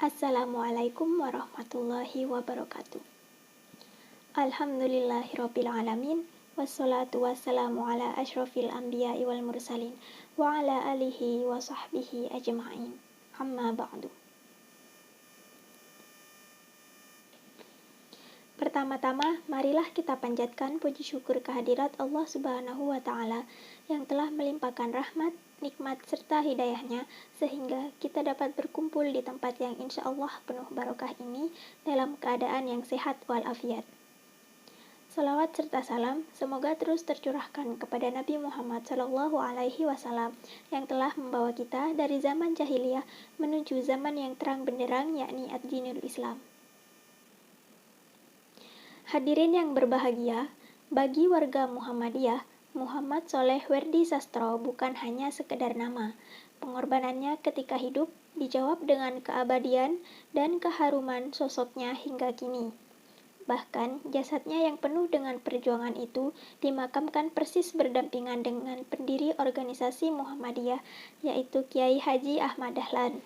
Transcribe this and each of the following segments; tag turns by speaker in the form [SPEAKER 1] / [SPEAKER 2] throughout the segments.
[SPEAKER 1] Assalamualaikum warahmatullahi wabarakatuh. Alhamdulillahirabbil alamin, wassalatu wassalamu ala asyrofil anbiya'i wal mursalin wa ala alihi wa sahbihi ajma'in. Amma ba'du. Pertama-tama, marilah kita panjatkan puji syukur kehadirat Allah Subhanahu wa Ta'ala yang telah melimpahkan rahmat, nikmat, serta hidayahnya sehingga kita dapat berkumpul di tempat yang insya Allah penuh barokah ini dalam keadaan yang sehat walafiat. Salawat serta salam semoga terus tercurahkan kepada Nabi Muhammad SAW yang telah membawa kita dari zaman jahiliyah menuju zaman yang terang benderang, yakni ad-dinul Islam. Hadirin yang berbahagia, bagi warga Muhammadiyah, Muhammad Sholeh Werdi Sastro bukan hanya sekedar nama. Pengorbanannya ketika hidup dijawab dengan keabadian dan keharuman sosoknya hingga kini. Bahkan, jasadnya yang penuh dengan perjuangan itu dimakamkan persis berdampingan dengan pendiri organisasi Muhammadiyah, yaitu Kiai Haji Ahmad Dahlan.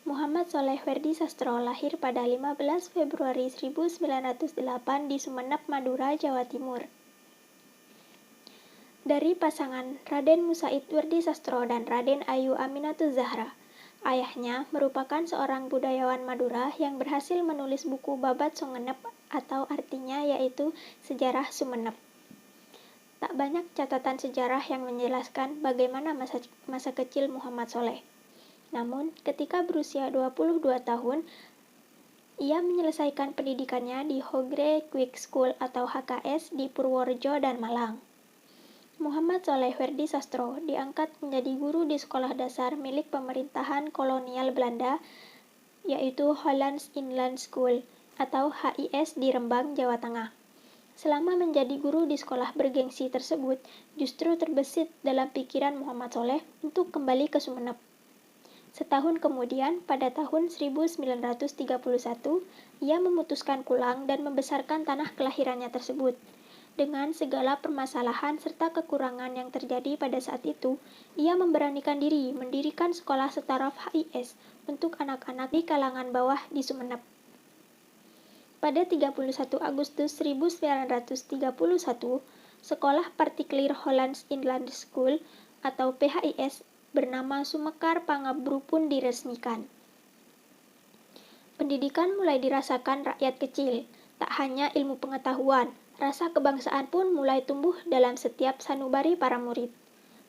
[SPEAKER 1] Muhammad Sholeh Werdi Sastro lahir pada 15 Februari 1908 di Sumeneb, Madura, Jawa Timur. Dari pasangan Raden Musaid Werdi Sastro dan Raden Ayu Aminatu Zahra. Ayahnya merupakan seorang budayawan Madura yang berhasil menulis buku Babat Songenep atau artinya yaitu Sejarah Sumeneb. Tak banyak catatan sejarah yang menjelaskan bagaimana masa kecil Muhammad Sholeh. Namun, ketika berusia 22 tahun, ia menyelesaikan pendidikannya di Hogre Quick School atau HKS di Purworejo dan Malang. Muhammad Sholeh Werdi Sastro diangkat menjadi guru di sekolah dasar milik pemerintahan kolonial Belanda, yaitu Hollands Inland School atau HIS di Rembang, Jawa Tengah. Selama menjadi guru di sekolah bergengsi tersebut, justru terbesit dalam pikiran Muhammad Sholeh untuk kembali ke Sumeneb. Setahun kemudian, pada tahun 1931, ia memutuskan pulang dan membesarkan tanah kelahirannya tersebut. Dengan segala permasalahan serta kekurangan yang terjadi pada saat itu, ia memberanikan diri mendirikan sekolah setaraf HIS untuk anak-anak di kalangan bawah di Sumeneb. Pada 31 Agustus 1931, sekolah partikelir Hollands Inland School atau PHIS bernama Sumekar Pangabru pun diresmikan. Pendidikan mulai dirasakan rakyat kecil, tak hanya ilmu pengetahuan, rasa kebangsaan pun mulai tumbuh dalam setiap sanubari para murid.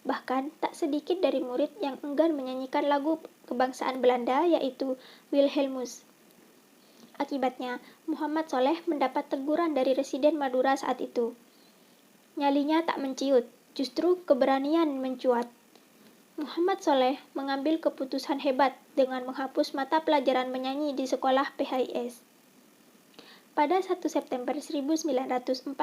[SPEAKER 1] Bahkan, tak sedikit dari murid yang enggan menyanyikan lagu kebangsaan Belanda yaitu Wilhelmus. Akibatnya, Muhammad Sholeh mendapat teguran dari residen Madura saat itu. Nyalinya tak menciut, justru keberanian mencuat. Muhammad Sholeh mengambil keputusan hebat dengan menghapus mata pelajaran menyanyi di sekolah PHIS. Pada 1 September 1941,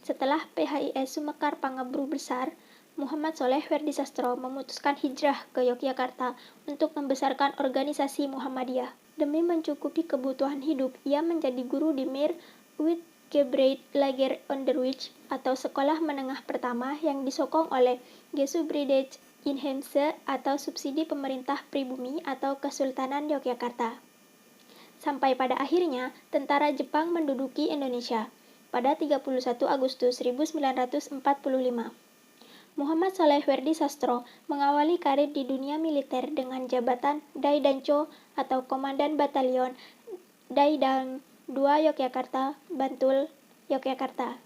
[SPEAKER 1] setelah PHIS Sumekar Pangabru besar, Muhammad Sholeh Werdi Sastro memutuskan hijrah ke Yogyakarta untuk membesarkan organisasi Muhammadiyah. Demi mencukupi kebutuhan hidup, ia menjadi guru di Meer Uitgebreid Lager Onderwijs atau sekolah menengah pertama yang disokong oleh Gesubrigde Inheemse atau subsidi pemerintah pribumi atau Kesultanan Yogyakarta. Sampai pada akhirnya, tentara Jepang menduduki Indonesia pada 31 Agustus 1945. Muhammad Sholeh Werdi Sastro mengawali karir di dunia militer dengan jabatan Daidanco atau Komandan Batalion Daidang 2 Yogyakarta, Bantul, Yogyakarta.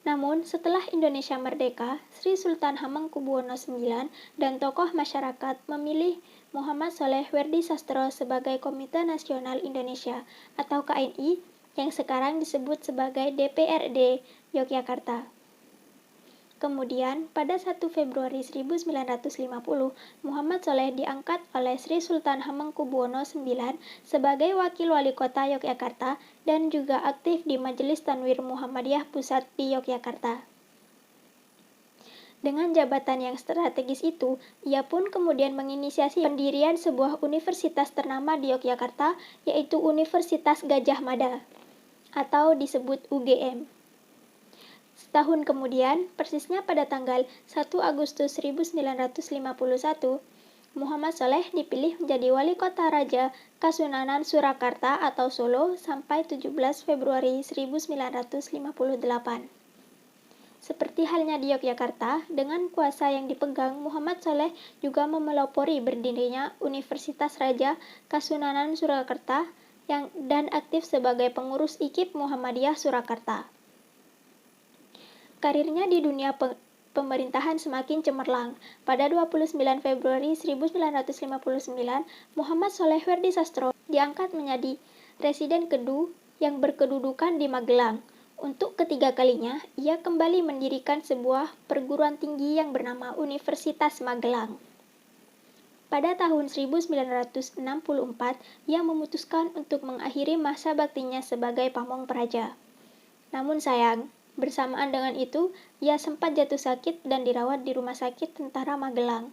[SPEAKER 1] Namun, setelah Indonesia merdeka, Sri Sultan Hamengkubuwono IX dan tokoh masyarakat memilih Muhammad Sholeh Werdi Sastro sebagai Komite Nasional Indonesia atau KNI yang sekarang disebut sebagai DPRD Yogyakarta. Kemudian, pada 1 Februari 1950, Muhammad Sholeh diangkat oleh Sri Sultan Hamengkubuwono IX sebagai Wakil Wali Kota Yogyakarta dan juga aktif di Majelis Tanwir Muhammadiyah Pusat di Yogyakarta. Dengan jabatan yang strategis itu, ia pun kemudian menginisiasi pendirian sebuah universitas ternama di Yogyakarta, yaitu Universitas Gadjah Mada, atau disebut UGM. Setahun kemudian, persisnya pada tanggal 1 Agustus 1951, Muhammad Soleh dipilih menjadi wali kota Raja Kasunanan Surakarta atau Solo sampai 17 Februari 1958. Seperti halnya di Yogyakarta, dengan kuasa yang dipegang, Muhammad Soleh juga memelopori berdirinya Universitas Raja Kasunanan Surakarta dan aktif sebagai pengurus IKIP Muhammadiyah Surakarta. Karirnya di dunia pemerintahan semakin cemerlang. Pada 29 Februari 1959, Muhammad Soleh Werdisastro diangkat menjadi Presiden Kedu yang berkedudukan di Magelang. Untuk ketiga kalinya, ia kembali mendirikan sebuah perguruan tinggi yang bernama Universitas Magelang. Pada tahun 1964, ia memutuskan untuk mengakhiri masa baktinya sebagai pamong praja. Namun sayang, bersamaan dengan itu, ia sempat jatuh sakit dan dirawat di Rumah Sakit Tentara Magelang.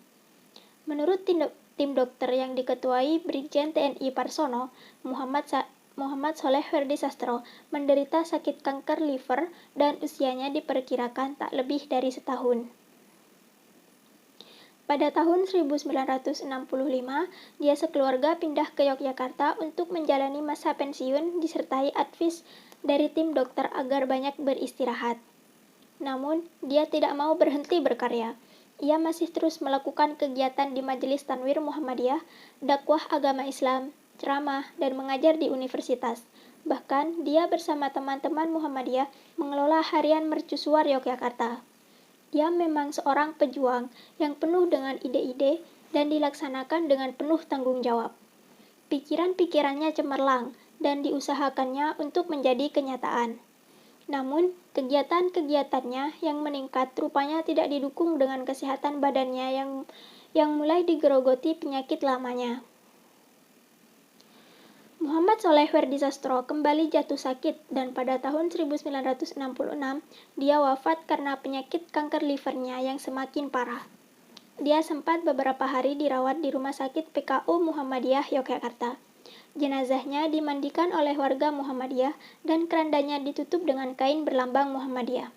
[SPEAKER 1] Menurut tim dokter yang diketuai Brigjen TNI Parsono, Muhammad Soleh Werdisastro menderita sakit kanker liver dan usianya diperkirakan tak lebih dari setahun. Pada tahun 1965, dia sekeluarga pindah ke Yogyakarta untuk menjalani masa pensiun disertai advis dari tim dokter agar banyak beristirahat. Namun, dia tidak mau berhenti berkarya. Ia masih terus melakukan kegiatan di Majelis Tanwir Muhammadiyah, dakwah agama Islam, ceramah, dan mengajar di universitas. Bahkan, dia bersama teman-teman Muhammadiyah mengelola harian mercusuar Yogyakarta. Dia memang seorang pejuang yang penuh dengan ide-ide dan dilaksanakan dengan penuh tanggung jawab. Pikiran-pikirannya cemerlang dan diusahakannya untuk menjadi kenyataan. Namun, kegiatan-kegiatannya yang meningkat rupanya tidak didukung dengan kesehatan badannya yang mulai digerogoti penyakit lamanya. Muhammad Soleh Werdisastro kembali jatuh sakit dan pada tahun 1966 dia wafat karena penyakit kanker livernya yang semakin parah. Dia sempat beberapa hari dirawat di Rumah Sakit PKU Muhammadiyah Yogyakarta. Jenazahnya dimandikan oleh warga Muhammadiyah dan kerandanya ditutup dengan kain berlambang Muhammadiyah.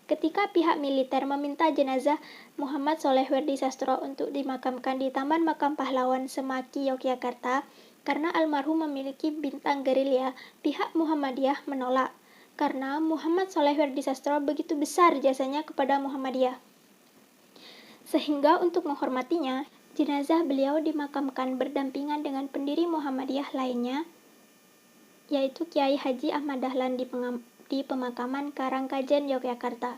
[SPEAKER 1] Ketika pihak militer meminta jenazah Muhammad Soleh Werdisastro untuk dimakamkan di Taman Makam Pahlawan Semaki, Yogyakarta, karena almarhum memiliki bintang gerilya, pihak Muhammadiyah menolak, karena Muhammad Soleh Werdisastro begitu besar jasanya kepada Muhammadiyah. Sehingga untuk menghormatinya, jenazah beliau dimakamkan berdampingan dengan pendiri Muhammadiyah lainnya, yaitu Kiai Haji Ahmad Dahlan di pemakaman Karangkajen, Yogyakarta.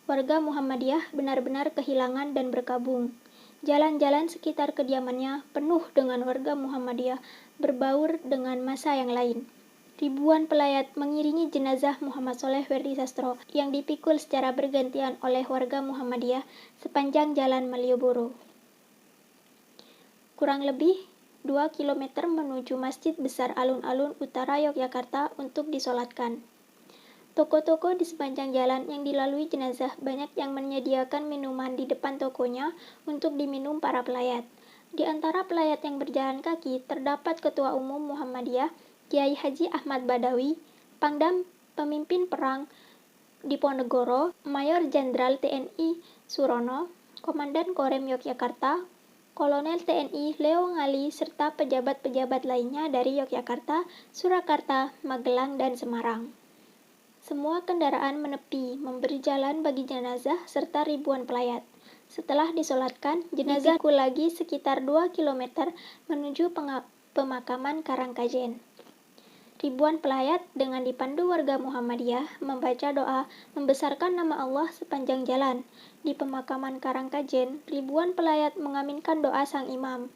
[SPEAKER 1] Warga Muhammadiyah benar-benar kehilangan dan berkabung. Jalan-jalan sekitar kediamannya penuh dengan warga Muhammadiyah berbaur dengan massa yang lain. Ribuan pelayat mengiringi jenazah Muhammad Soleh Werdisastro yang dipikul secara bergantian oleh warga Muhammadiyah sepanjang Jalan Malioboro. Kurang lebih 2 km menuju Masjid Besar Alun-Alun Utara Yogyakarta untuk disolatkan. Toko-toko di sepanjang jalan yang dilalui jenazah banyak yang menyediakan minuman di depan tokonya untuk diminum para pelayat. Di antara pelayat yang berjalan kaki terdapat Ketua Umum Muhammadiyah, Kiai Haji Ahmad Badawi, Pangdam Pemimpin Perang Diponegoro, Mayor Jenderal TNI Surono, Komandan Korem Yogyakarta, Kolonel TNI Leo Ngali, serta pejabat-pejabat lainnya dari Yogyakarta, Surakarta, Magelang, dan Semarang. Semua kendaraan menepi, memberi jalan bagi jenazah serta ribuan pelayat. Setelah disolatkan, jenazah dipikul lagi sekitar 2 km menuju pemakaman Karangkajen. Ribuan pelayat dengan dipandu warga Muhammadiyah membaca doa membesarkan nama Allah sepanjang jalan. Di pemakaman Karangkajen, ribuan pelayat mengaminkan doa sang imam,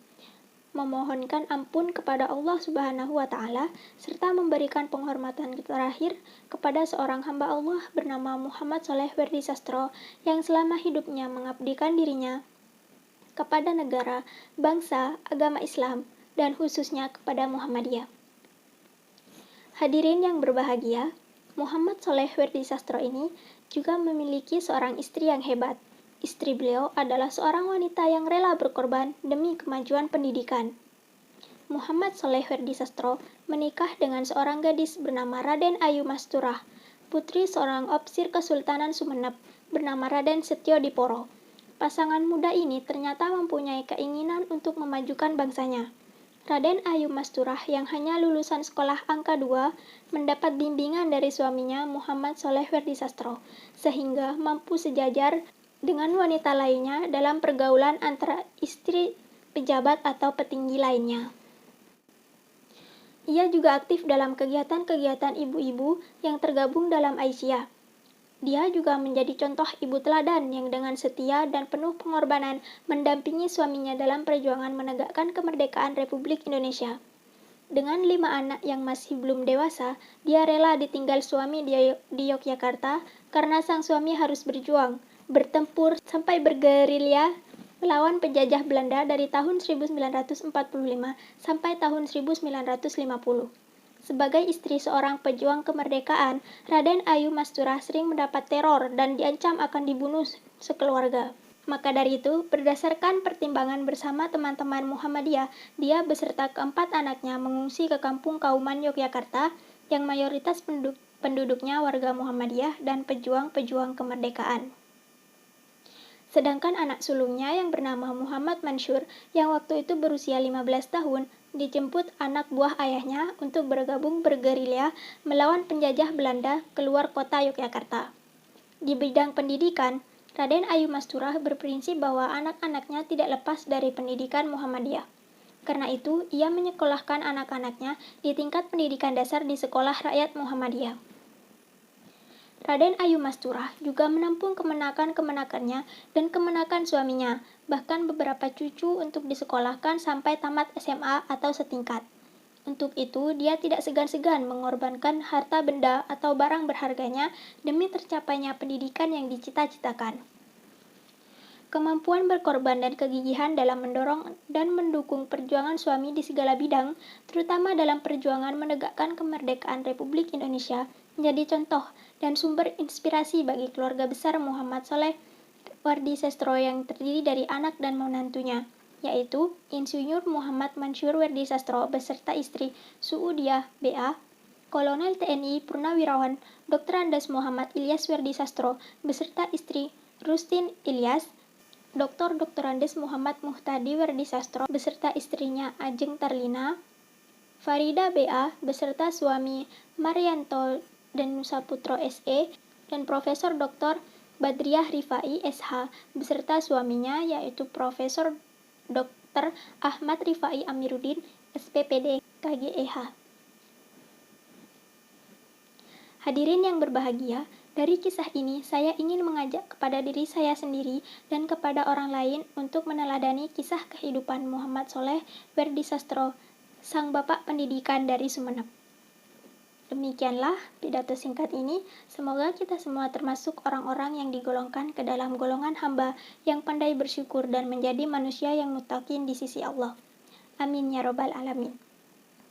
[SPEAKER 1] memohonkan ampun kepada Allah Subhanahu wa Ta'ala, serta memberikan penghormatan terakhir kepada seorang hamba Allah bernama Muhammad Soleh Werdisastro yang selama hidupnya mengabdikan dirinya kepada negara, bangsa, agama Islam, dan khususnya kepada Muhammadiyah. Hadirin yang berbahagia, Muhammad Soleh Werdisastro ini juga memiliki seorang istri yang hebat. Istri beliau adalah seorang wanita yang rela berkorban demi kemajuan pendidikan. Muhammad Soleh Werdisastro menikah dengan seorang gadis bernama Raden Ayu Masturah, putri seorang opsir Kesultanan Sumeneb bernama Raden Setyo Diporo. pasangan muda ini ternyata mempunyai keinginan untuk memajukan bangsanya. Raden Ayum Masturah yang hanya lulusan sekolah angka 2 mendapat bimbingan dari suaminya Muhammad Soleh Werdisastro, sehingga mampu sejajar dengan wanita lainnya dalam pergaulan antara istri pejabat atau petinggi lainnya. Ia juga aktif dalam kegiatan-kegiatan ibu-ibu yang tergabung dalam Aisyah. Dia juga menjadi contoh ibu teladan yang dengan setia dan penuh pengorbanan mendampingi suaminya dalam perjuangan menegakkan kemerdekaan Republik Indonesia. Dengan 5 anak yang masih belum dewasa, dia rela ditinggal suami di Yogyakarta karena sang suami harus berjuang, bertempur sampai bergerilya melawan penjajah Belanda dari tahun 1945 sampai tahun 1950. Sebagai istri seorang pejuang kemerdekaan, Raden Ayum Masturah sering mendapat teror dan diancam akan dibunuh sekeluarga. Maka dari itu, berdasarkan pertimbangan bersama teman-teman Muhammadiyah, dia beserta keempat anaknya mengungsi ke kampung Kauman Yogyakarta yang mayoritas penduduknya warga Muhammadiyah dan pejuang-pejuang kemerdekaan. Sedangkan anak sulungnya yang bernama Muhammad Mansur yang waktu itu berusia 15 tahun dijemput anak buah ayahnya untuk bergabung bergerilya melawan penjajah Belanda keluar kota Yogyakarta. Di bidang pendidikan, Raden Ayum Masturah berprinsip bahwa anak-anaknya tidak lepas dari pendidikan Muhammadiyah. Karena itu, ia menyekolahkan anak-anaknya di tingkat pendidikan dasar di sekolah rakyat Muhammadiyah. Raden Ayum Masturah juga menampung kemenakan-kemenakannya dan kemenakan suaminya, bahkan beberapa cucu untuk disekolahkan sampai tamat SMA atau setingkat. Untuk itu, dia tidak segan-segan mengorbankan harta benda atau barang berharganya demi tercapainya pendidikan yang dicita-citakan. Kemampuan berkorban dan kegigihan dalam mendorong dan mendukung perjuangan suami di segala bidang, terutama dalam perjuangan menegakkan kemerdekaan Republik Indonesia, menjadi contoh dan sumber inspirasi bagi keluarga besar Muhammad Soleh Werdisastro yang terdiri dari anak dan menantunya, yaitu Insinyur Muhammad Mansur Werdisastro beserta istri Suudiah BA, Kolonel TNI Purnawirawan Dr. Andes Muhammad Ilyas Werdisastro beserta istri Rustin Ilyas, Dr. Andes Muhammad Muhtadi Werdisastro beserta istrinya Ajeng Tarlina, Farida BA beserta suami Marianto Danusa Putro SE, dan Profesor Dr. Badriah Rifai SH beserta suaminya yaitu Profesor Dr. Ahmad Rifai Amiruddin SPPD KGEH. Hadirin yang berbahagia, dari kisah ini saya ingin mengajak kepada diri saya sendiri dan kepada orang lain untuk meneladani kisah kehidupan Muhammad Soleh Werdisastro, sang bapak pendidikan dari Sumeneb. Demikianlah pidato singkat ini, semoga kita semua termasuk orang-orang yang digolongkan ke dalam golongan hamba yang pandai bersyukur dan menjadi manusia yang muttaqin di sisi Allah. Amin ya robbal alamin.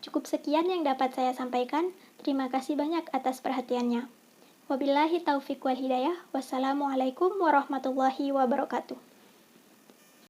[SPEAKER 1] Cukup sekian yang dapat saya sampaikan, terima kasih banyak atas perhatiannya. Wabillahi taufiq wal hidayah, wassalamualaikum warahmatullahi wabarakatuh.